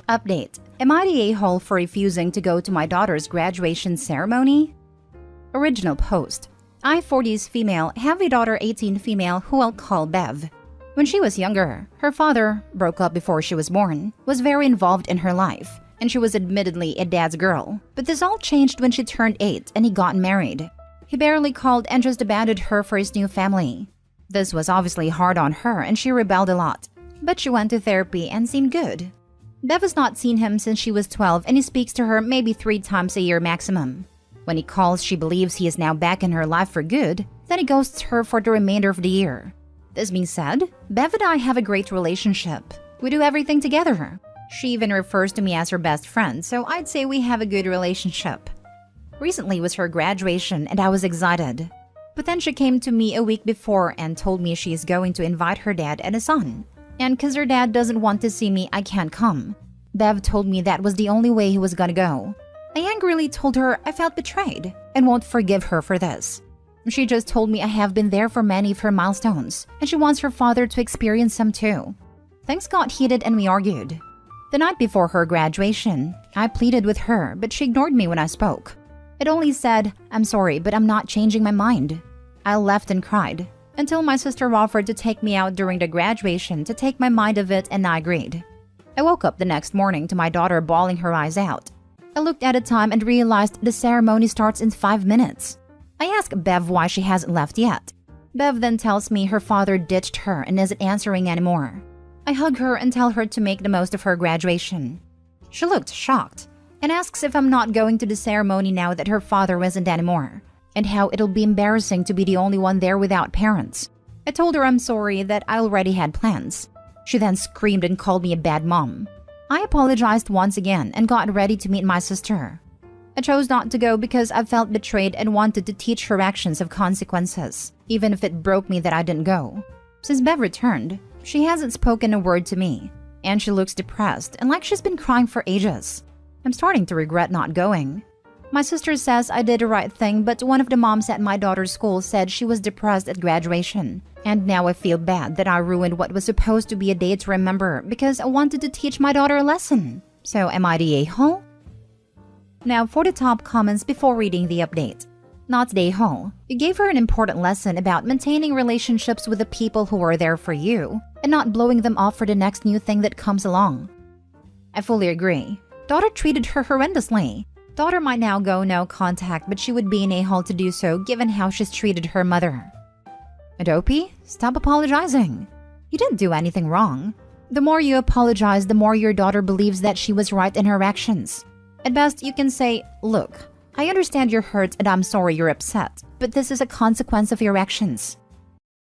Update. Am I the a-hole for refusing to go to my daughter's graduation ceremony? Original post. I, 40s female, have a daughter 18 female who I'll call Bev. When she was younger, her father, broke up before she was born, was very involved in her life, and she was admittedly a dad's girl. But this all changed when she turned 8 and he got married. He barely called and just abandoned her for his new family. This was obviously hard on her and she rebelled a lot, but she went to therapy and seemed good. Bev has not seen him since she was 12 and he speaks to her maybe 3 times a year maximum. When he calls, she believes he is now back in her life for good, then he ghosts her for the remainder of the year. This being said, Bev and I have a great relationship. We do everything together. She even refers to me as her best friend, so I'd say we have a good relationship. Recently was her graduation and I was excited. But then she came to me a week before and told me she is going to invite her dad and a son. And because her dad doesn't want to see me, I can't come. Bev told me that was the only way he was gonna go. I angrily told her I felt betrayed and won't forgive her for this. She just told me I have been there for many of her milestones and she wants her father to experience them too. Things got heated and we argued. The night before her graduation, I pleaded with her, but she ignored me when I spoke. It only said, "I'm sorry, but I'm not changing my mind." I left and cried, until my sister offered to take me out during the graduation to take my mind of it and I agreed. I woke up the next morning to my daughter bawling her eyes out. I looked at the time and realized the ceremony starts in 5 minutes. I asked Bev why she hasn't left yet. Bev then tells me her father ditched her and isn't answering anymore. I hug her and tell her to make the most of her graduation. She looked shocked and asks if I'm not going to the ceremony now that her father isn't anymore, and how it'll be embarrassing to be the only one there without parents. I told her I'm sorry that I already had plans. She then screamed and called me a bad mom. I apologized once again and got ready to meet my sister. I chose not to go because I felt betrayed and wanted to teach her actions of consequences, even if it broke me that I didn't go. Since Bev returned, she hasn't spoken a word to me, and she looks depressed and like she's been crying for ages. I'm starting to regret not going. My sister says I did the right thing, but one of the moms at my daughter's school said she was depressed at graduation. And now I feel bad that I ruined what was supposed to be a day to remember because I wanted to teach my daughter a lesson. So am I the a-hole? Now for the top comments before reading the update. Not the a-hole. You gave her an important lesson about maintaining relationships with the people who are there for you and not blowing them off for the next new thing that comes along. I fully agree. Daughter treated her horrendously. Daughter might now go no contact, but she would be an a-hole to do so given how she's treated her mother. Adopi, stop apologizing. You didn't do anything wrong. The more you apologize, the more your daughter believes that she was right in her actions. At best, you can say, "Look, I understand you're hurt and I'm sorry you're upset, but this is a consequence of your actions."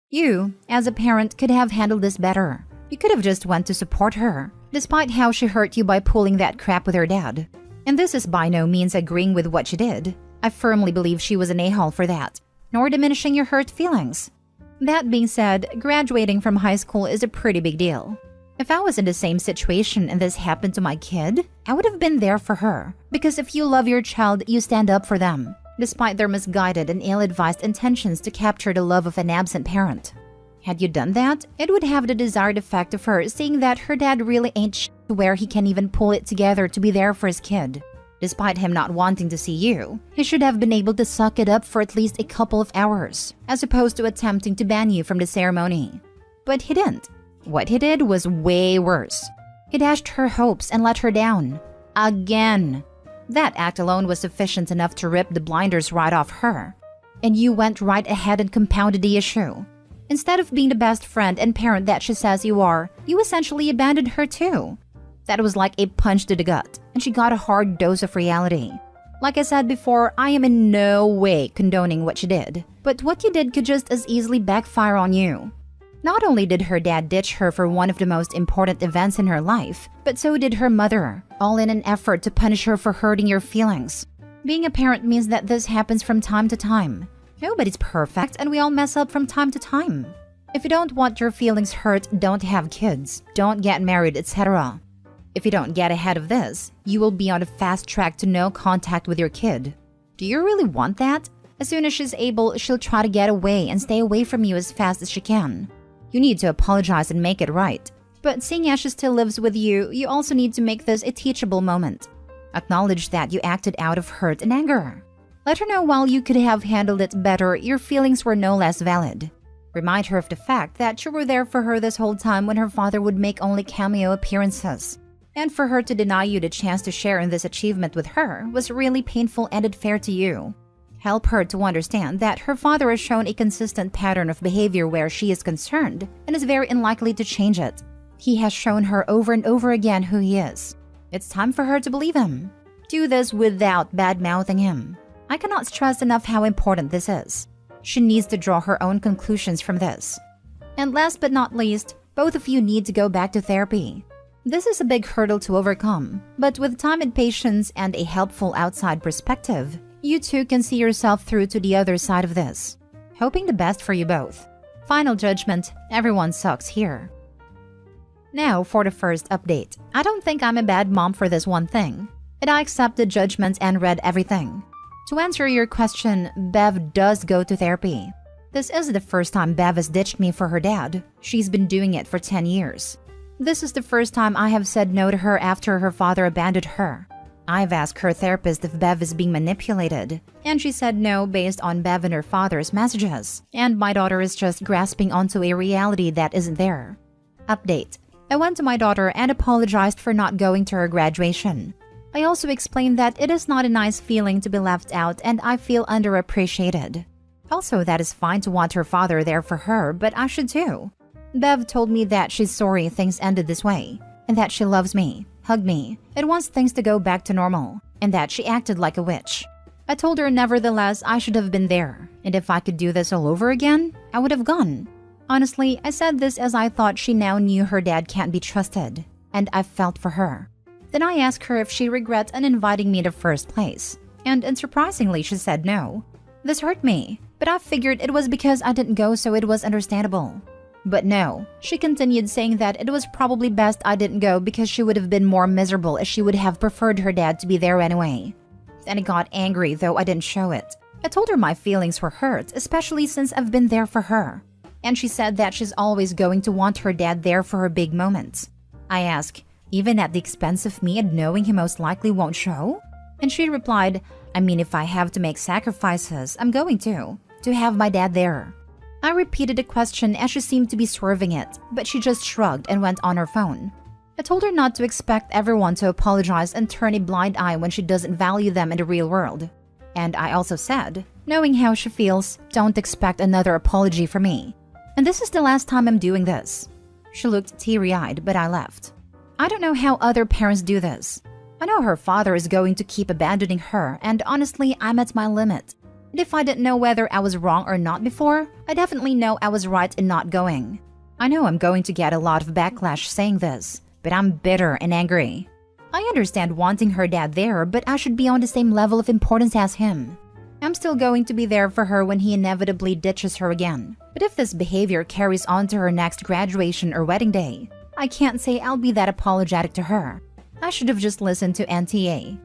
You, as a parent, could have handled this better. You could have just went to support her, despite how she hurt you by pulling that crap with her dad. And this is by no means agreeing with what she did. I firmly believe she was an a-hole for that, nor diminishing your hurt feelings. That being said, graduating from high school is a pretty big deal. If I was in the same situation and this happened to my kid, I would have been there for her. Because if you love your child, you stand up for them, despite their misguided and ill-advised intentions to capture the love of an absent parent. Had you done that, it would have the desired effect of her seeing that her dad really ain't shit to where he can even pull it together to be there for his kid. Despite him not wanting to see you, he should have been able to suck it up for at least a couple of hours, as opposed to attempting to ban you from the ceremony. But he didn't. What he did was way worse. He dashed her hopes and let her down. Again. That act alone was sufficient enough to rip the blinders right off her. And you went right ahead and compounded the issue. Instead of being the best friend and parent that she says you are, you essentially abandoned her too. That was like a punch to the gut, and she got a hard dose of reality. Like I said before, I am in no way condoning what she did, but what you did could just as easily backfire on you. Not only did her dad ditch her for one of the most important events in her life, but so did her mother, all in an effort to punish her for hurting your feelings. Being a parent means that this happens from time to time. Nobody's perfect, and we all mess up from time to time. If you don't want your feelings hurt, don't have kids, don't get married, etc. If you don't get ahead of this, you will be on a fast track to no contact with your kid. Do you really want that? As soon as she's able, she'll try to get away and stay away from you as fast as she can. You need to apologize and make it right. But seeing as she still lives with you, you also need to make this a teachable moment. Acknowledge that you acted out of hurt and anger. Let her know while you could have handled it better, your feelings were no less valid. Remind her of the fact that you were there for her this whole time when her father would make only cameo appearances. And for her to deny you the chance to share in this achievement with her was really painful and unfair to you. Help her to understand that her father has shown a consistent pattern of behavior where she is concerned and is very unlikely to change it. He has shown her over and over again who he is. It's time for her to believe him. Do this without bad-mouthing him. I cannot stress enough how important this is. She needs to draw her own conclusions from this. And last but not least, both of you need to go back to therapy. This is a big hurdle to overcome, but with time and patience and a helpful outside perspective, you two can see yourself through to the other side of this. Hoping the best for you both. Final judgment, everyone sucks here. Now for the first update. I don't think I'm a bad mom for this one thing, and I accepted judgment and read everything. To answer your question, Bev does go to therapy. This isn't the first time Bev has ditched me for her dad. She's been doing it for 10 years. This is the first time I have said no to her after her father abandoned her. I've asked her therapist if Bev is being manipulated, and she said no based on Bev and her father's messages, and my daughter is just grasping onto a reality that isn't there. Update. I went to my daughter and apologized for not going to her graduation. I also explained that it is not a nice feeling to be left out and I feel underappreciated. Also, that is fine to want her father there for her, but I should too. Bev told me that she's sorry things ended this way, and that she loves me, hugged me, and wants things to go back to normal, and that she acted like a witch. I told her nevertheless I should have been there, and if I could do this all over again, I would have gone. Honestly, I said this as I thought she now knew her dad can't be trusted, and I felt for her. Then I asked her if she regrets uninviting me in the first place, and unsurprisingly she said no. This hurt me, but I figured it was because I didn't go so it was understandable. But no, she continued saying that it was probably best I didn't go because she would have been more miserable as she would have preferred her dad to be there anyway. Then I got angry though I didn't show it. I told her my feelings were hurt, especially since I've been there for her. And she said that she's always going to want her dad there for her big moments. I asked, even at the expense of me and knowing he most likely won't show? And she replied, I mean if I have to make sacrifices, I'm going to have my dad there. I repeated the question as she seemed to be swerving it, but she just shrugged and went on her phone. I told her not to expect everyone to apologize and turn a blind eye when she doesn't value them in the real world. And I also said, knowing how she feels, don't expect another apology from me. And this is the last time I'm doing this. She looked teary-eyed, but I left. I don't know how other parents do this. I know her father is going to keep abandoning her, and honestly, I'm at my limit. And if I didn't know whether I was wrong or not before, I definitely know I was right in not going. I know I'm going to get a lot of backlash saying this, but I'm bitter and angry. I understand wanting her dad there, but I should be on the same level of importance as him. I'm still going to be there for her when he inevitably ditches her again. But if this behavior carries on to her next graduation or wedding day, I can't say I'll be that apologetic to her. I should have just listened to NTA.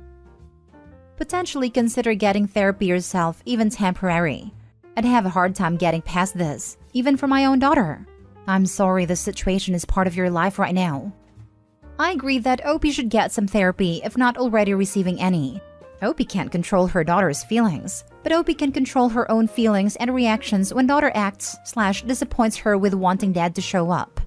Potentially consider getting therapy yourself, even temporary. I'd have a hard time getting past this, even for my own daughter. I'm sorry this situation is part of your life right now. I agree that Opie should get some therapy if not already receiving any. Opie can't control her daughter's feelings, but Opie can control her own feelings and reactions when daughter acts/disappoints her with wanting dad to show up.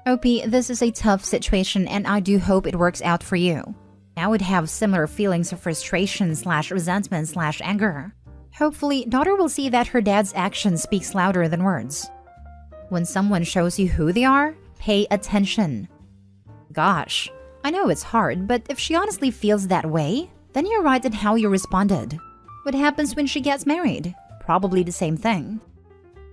Opie, this is a tough situation and I do hope it works out for you. I would have similar feelings of frustration/resentment/anger. Hopefully, daughter will see that her dad's action speaks louder than words. When someone shows you who they are, pay attention. Gosh, I know it's hard, but if she honestly feels that way, then you're right in how you responded. What happens when she gets married? Probably the same thing.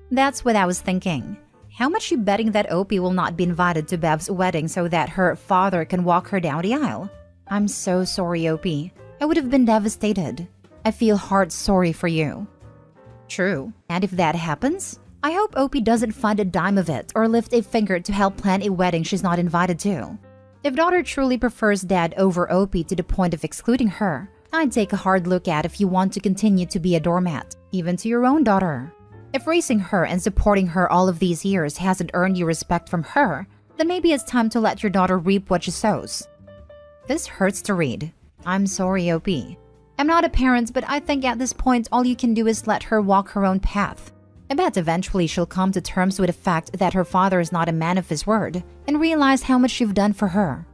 That's what I was thinking. How much you betting that Opie will not be invited to Bev's wedding so that her father can walk her down the aisle? I'm so sorry, Opie. I would have been devastated. I feel heart sorry for you. True. And if that happens, I hope Opie doesn't fund a dime of it or lift a finger to help plan a wedding she's not invited to. If daughter truly prefers dad over Opie to the point of excluding her, I'd take a hard look at if you want to continue to be a doormat, even to your own daughter. If raising her and supporting her all of these years hasn't earned you respect from her, then maybe it's time to let your daughter reap what she sows. This hurts to read. I'm sorry, OP. I'm not a parent, but I think at this point all you can do is let her walk her own path. I bet eventually she'll come to terms with the fact that her father is not a man of his word and realize how much you've done for her.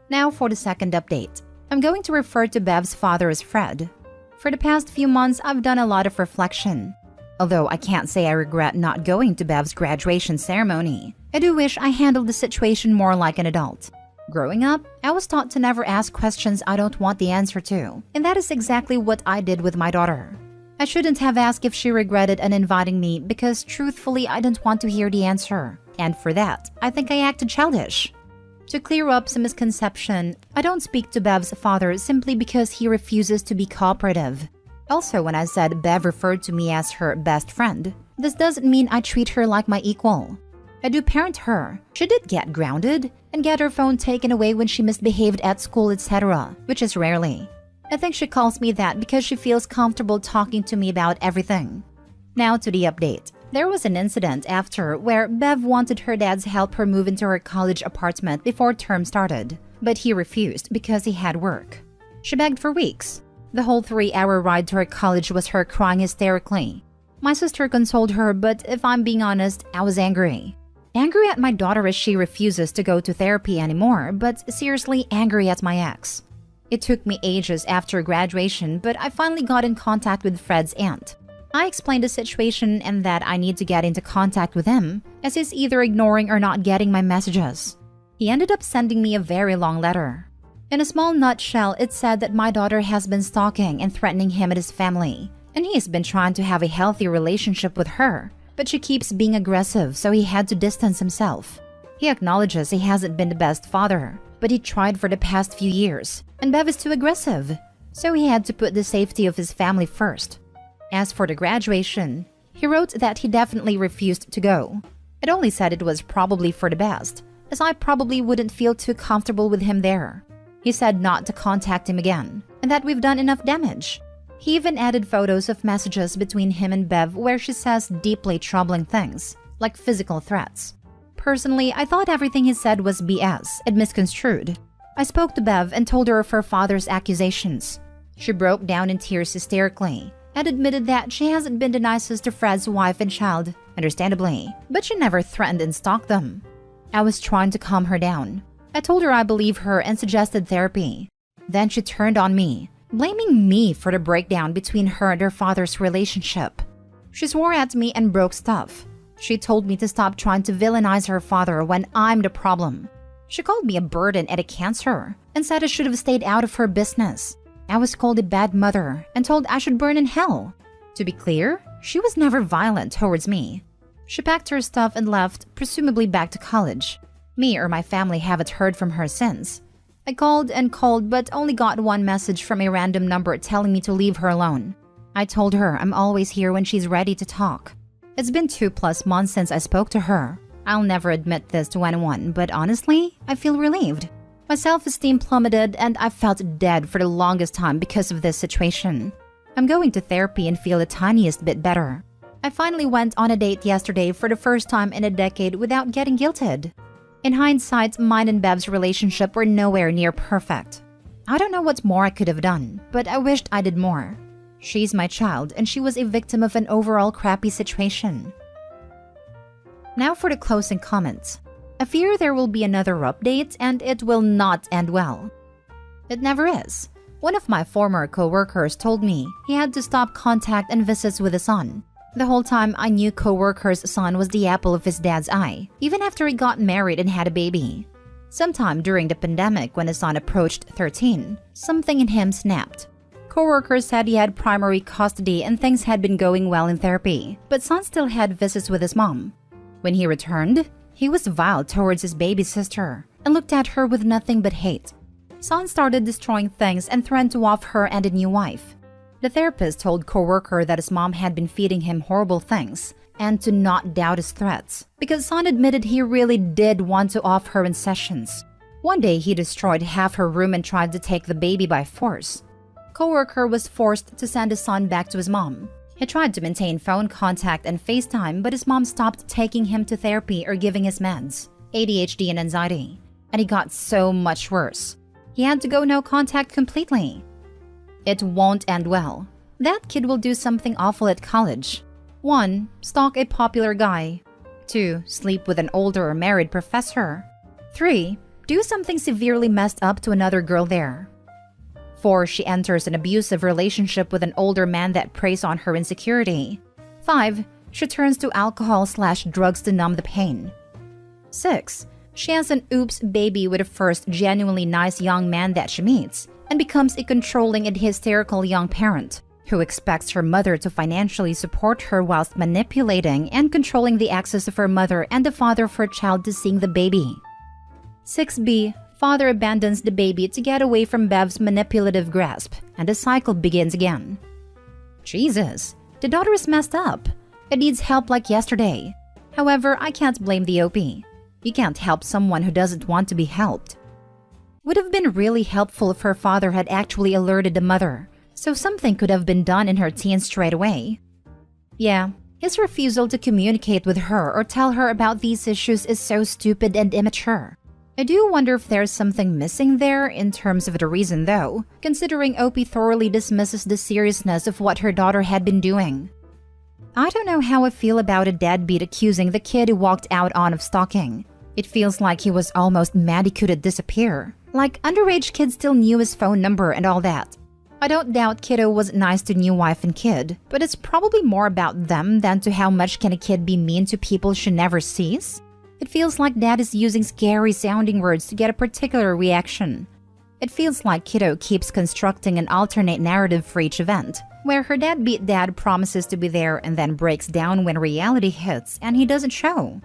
Now for the second update. I'm going to refer to Bev's father as Fred. For the past few months, I've done a lot of reflection. Although I can't say I regret not going to Bev's graduation ceremony, I do wish I handled the situation more like an adult. Growing up, I was taught to never ask questions I don't want the answer to, and that is exactly what I did with my daughter. I shouldn't have asked if she regretted uninviting me because truthfully I didn't want to hear the answer, and for that, I think I acted childish. To clear up some misconception, I don't speak to Bev's father simply because he refuses to be cooperative. Also, when I said Bev referred to me as her best friend, this doesn't mean I treat her like my equal. I do parent her. She did get grounded and get her phone taken away when she misbehaved at school, etc., which is rarely. I think she calls me that because she feels comfortable talking to me about everything. Now to the update. There was an incident after where Bev wanted her dad's help her move into her college apartment before term started, but he refused because he had work. She begged for weeks. The whole 3-hour ride to her college was her crying hysterically. My sister consoled her, but if I'm being honest, I was angry. Angry at my daughter as she refuses to go to therapy anymore, but seriously angry at my ex. It took me ages after graduation, but I finally got in contact with Fred's aunt. I explained the situation and that I need to get into contact with him, as he's either ignoring or not getting my messages. He ended up sending me a very long letter. In a small nutshell, it said that my daughter has been stalking and threatening him and his family, and he's been trying to have a healthy relationship with her, but she keeps being aggressive, so he had to distance himself. He acknowledges he hasn't been the best father, but he tried for the past few years, and Bev is too aggressive, so he had to put the safety of his family first. As for the graduation, he wrote that he definitely refused to go. It only said it was probably for the best, as I probably wouldn't feel too comfortable with him there. He said not to contact him again, and that we've done enough damage. He even added photos of messages between him and Bev where she says deeply troubling things, like physical threats. Personally, I thought everything he said was BS and misconstrued. I spoke to Bev and told her of her father's accusations. She broke down in tears hysterically and admitted that she hasn't been the nicest to Fred's wife and child, understandably, but she never threatened and stalked them. I was trying to calm her down. I told her I believe her and suggested therapy. Then she turned on me, blaming me for the breakdown between her and her father's relationship. She swore at me and broke stuff. She told me to stop trying to villainize her father when I'm the problem. She called me a burden and a cancer and said I should have stayed out of her business. I was called a bad mother and told I should burn in hell. To be clear, she was never violent towards me. She packed her stuff and left, presumably back to college. Me or my family haven't heard from her since. I called and called but only got one message from a random number telling me to leave her alone. I told her I'm always here when she's ready to talk. It's been 2+ months since I spoke to her. I'll never admit this to anyone, but honestly, I feel relieved. My self-esteem plummeted and I felt dead for the longest time because of this situation. I'm going to therapy and feel the tiniest bit better. I finally went on a date yesterday for the first time in a decade without getting guilted. In hindsight, mine and Bev's relationship were nowhere near perfect. I don't know what more I could have done, but I wished I did more. She's my child and she was a victim of an overall crappy situation. Now for the closing comments. I fear there will be another update and it will not end well. It never is. One of my former co-workers told me he had to stop contact and visits with his son. The whole time I knew co-worker's son was the apple of his dad's eye, even after he got married and had a baby. Sometime during the pandemic when his son approached 13, something in him snapped. Co-worker said he had primary custody and things had been going well in therapy, but son still had visits with his mom. When he returned, he was vile towards his baby sister and looked at her with nothing but hate. Son started destroying things and threatened to off her and a new wife. The therapist told co-worker that his mom had been feeding him horrible things and to not doubt his threats because son admitted he really did want to off her in sessions. One day he destroyed half her room and tried to take the baby by force. Co-worker was forced to send his son back to his mom. He tried to maintain phone contact and FaceTime, but his mom stopped taking him to therapy or giving his meds. ADHD and anxiety, and it got so much worse. He had to go no contact completely. It won't end well. That kid will do something awful at college. 1. Stalk a popular guy. 2. Sleep with an older or married professor. 3. Do something severely messed up to another girl there. 4. She enters an abusive relationship with an older man that preys on her insecurity. 5. She turns to alcohol/drugs to numb the pain. 6. She has an oops baby with the first genuinely nice young man that she meets and becomes a controlling and hysterical young parent who expects her mother to financially support her whilst manipulating and controlling the access of her mother and the father of her child to seeing the baby. 6b. Father abandons the baby to get away from Bev's manipulative grasp, and the cycle begins again. Jesus, the daughter is messed up. It needs help like yesterday. However, I can't blame the OP. You can't help someone who doesn't want to be helped. Would have been really helpful if her father had actually alerted the mother, so something could have been done in her teens straight away. Yeah, his refusal to communicate with her or tell her about these issues is so stupid and immature. I do wonder if there's something missing there in terms of the reason though, considering OP thoroughly dismisses the seriousness of what her daughter had been doing. I don't know how I feel about a deadbeat accusing the kid who walked out on of stalking. It feels like he was almost mad he couldn't disappear. Like underage kids still knew his phone number and all that. I don't doubt kiddo was nice to new wife and kid, but it's probably more about them than to how much can a kid be mean to people she never sees. It feels like dad is using scary sounding words to get a particular reaction. It feels like kiddo keeps constructing an alternate narrative for each event, where her deadbeat dad promises to be there and then breaks down when reality hits and he doesn't show.